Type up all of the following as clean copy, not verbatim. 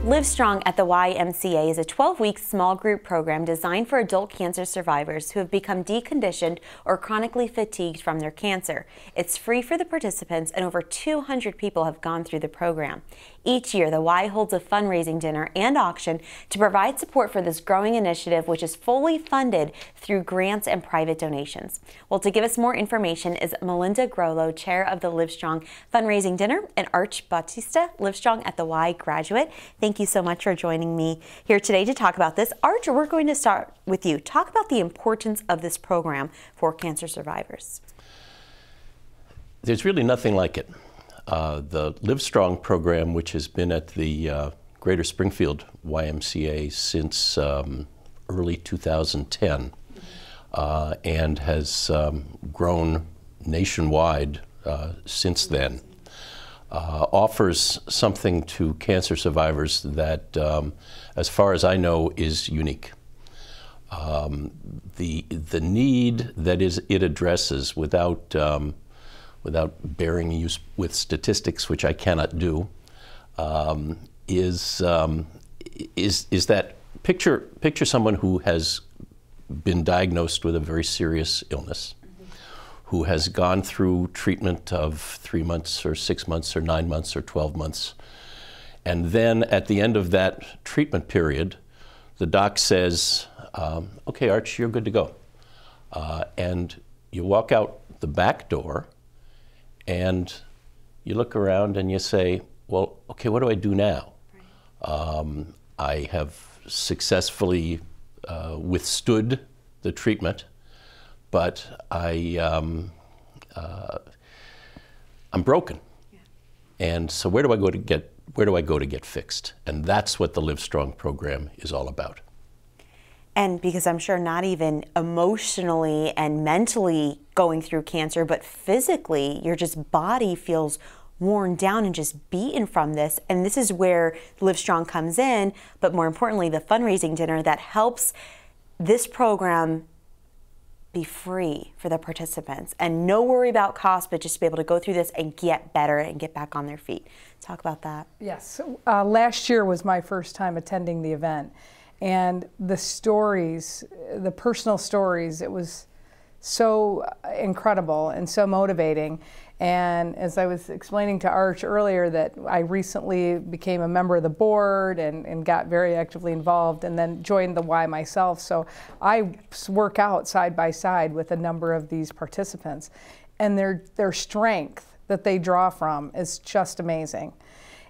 Livestrong at the YMCA is a 12-week small group program designed for adult cancer survivors who have become deconditioned or chronically fatigued from their cancer. It's free for the participants, and over 200 people have gone through the program. Each year, the Y holds a fundraising dinner and auction to provide support for this growing initiative, which is fully funded through grants and private donations. Well, to give us more information is Melinda Graulau, chair of the Livestrong Fundraising Dinner, and Battista, Livestrong at the Y graduate. Thank you so much for joining me here today to talk about this. Arch, we're going to start with you. Talk about the importance of this program for cancer survivors. There's really nothing like it. The Livestrong program, which has been at the Greater Springfield YMCA since early 2010 and has grown nationwide since then, offers something to cancer survivors that, as far as I know, is unique. The need that it addresses, without bearing you with statistics, which I cannot do, is that picture someone who has been diagnosed with a very serious illness, who has gone through treatment of 3 months or 6 months or 9 months or 12 months. And then at the end of that treatment period, the doc says, okay, Arch, you're good to go. And you walk out the back door and you look around and you say, well, okay, what do I do now? Right. I have successfully withstood the treatment, but I'm broken. Yeah. And so where do I go to get fixed? And that's what the Livestrong program is all about. And because I'm sure not even emotionally and mentally going through cancer, but physically, your just body feels worn down and just beaten from this. And this is where Livestrong comes in, but more importantly, the fundraising dinner that helps this program be free for the participants and no worry about cost, but just to be able to go through this and get better and get back on their feet. Talk about that. Yes, last year was my first time attending the event, and the stories, the personal stories, it was so incredible and so motivating. And as I was explaining to Arch earlier, that I recently became a member of the board and got very actively involved, and then joined the Y myself. So I work out side by side with a number of these participants, and their strength that they draw from is just amazing.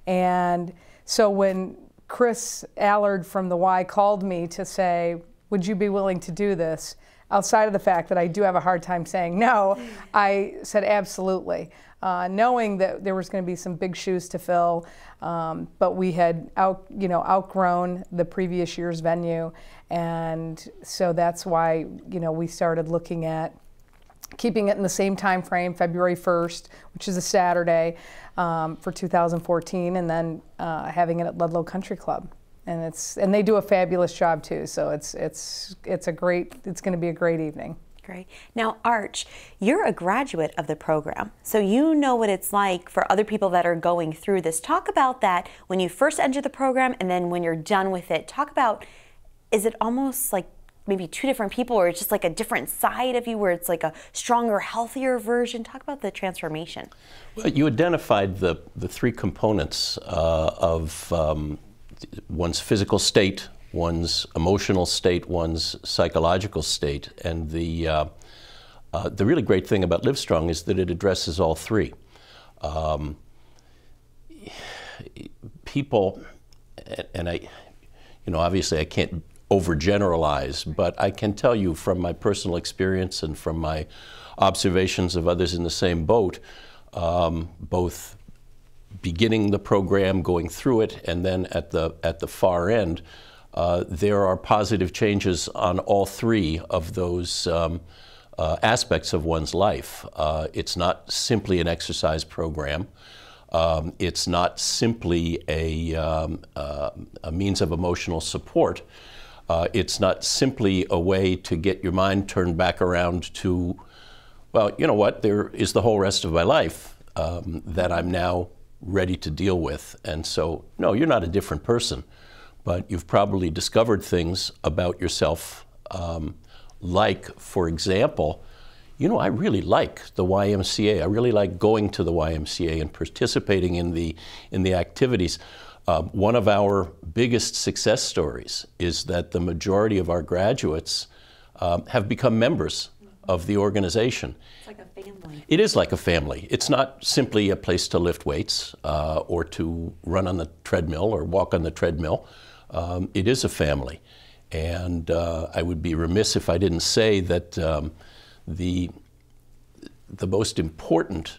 And so when Chris Allard from the Y called me to say, would you be willing to do this? Outside of the fact that I do have a hard time saying no, I said absolutely, knowing that there was going to be some big shoes to fill, but we had outgrown the previous year's venue, and so that's why we started looking at keeping it in the same time frame, February 1st, which is a Saturday, for 2014, and then having it at Ludlow Country Club. And they do a fabulous job too. So it's going to be a great evening. Great. Now, Arch, you're a graduate of the program, so you know what it's like for other people that are going through this. Talk about that when you first enter the program, and then when you're done with it. Talk about, is it almost like maybe two different people, or it's just like a different side of you where it's like a stronger, healthier version? Talk about the transformation. Well, you identified the three components of one's physical state, one's emotional state, one's psychological state. And the really great thing about Livestrong is that it addresses all three. People, and obviously I can't overgeneralize, but I can tell you from my personal experience and from my observations of others in the same boat, both beginning the program, going through it, and then at the far end, there are positive changes on all three of those aspects of one's life. It's not simply an exercise program. It's not simply a means of emotional support. It's not simply a way to get your mind turned back around to, well, you know what, there is the whole rest of my life that I'm now ready to deal with. And so, no, you're not a different person, but you've probably discovered things about yourself, like, for example, you know, I really like the YMCA. I really like going to the YMCA and participating in the activities. One of our biggest success stories is that the majority of our graduates have become members of the organization. It's like a family. It is like a family. It's not simply a place to lift weights or to run on the treadmill or walk on the treadmill. It is a family. And I would be remiss if I didn't say that the most important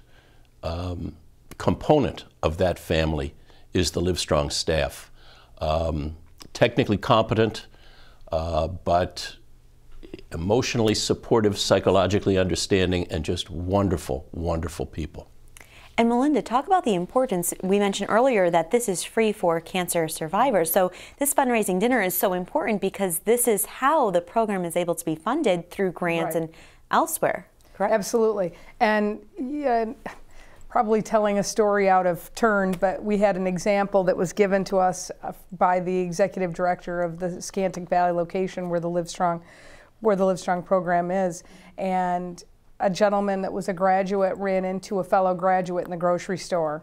component of that family is the Livestrong staff. Technically competent, but emotionally supportive, psychologically understanding, and just wonderful, wonderful people. And Melinda, talk about the importance. We mentioned earlier that this is free for cancer survivors. So this fundraising dinner is so important because this is how the program is able to be funded through grants and elsewhere, correct? Absolutely. And yeah, probably telling a story out of turn, but we had an example that was given to us by the executive director of the Scantic Valley location where the Livestrong program is. And a gentleman that was a graduate ran into a fellow graduate in the grocery store,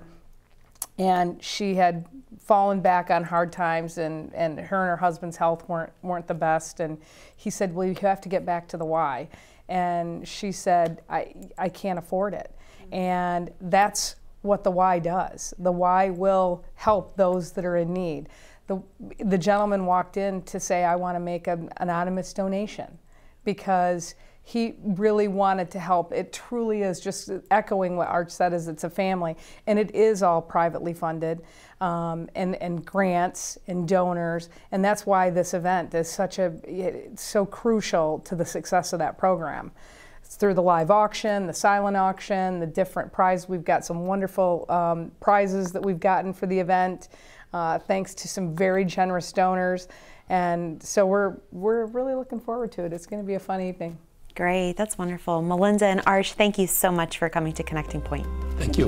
and she had fallen back on hard times, and her and her husband's health weren't the best, and he said, well, you have to get back to the Y. And she said, I can't afford it. And that's what the Y does. The Y will help those that are in need. The gentleman walked in to say, I want to make an anonymous donation, because he really wanted to help. It truly is, just echoing what Arch said, is it's a family, and it is all privately funded, and grants and donors, and that's why this event is so crucial to the success of that program. It's through the live auction, the silent auction, the different prizes. We've got some wonderful prizes that we've gotten for the event, thanks to some very generous donors, and so we're really looking forward to it. It's going to be a fun evening. Great, that's wonderful. Melinda and Arch, thank you so much for coming to Connecting Point. Thank you.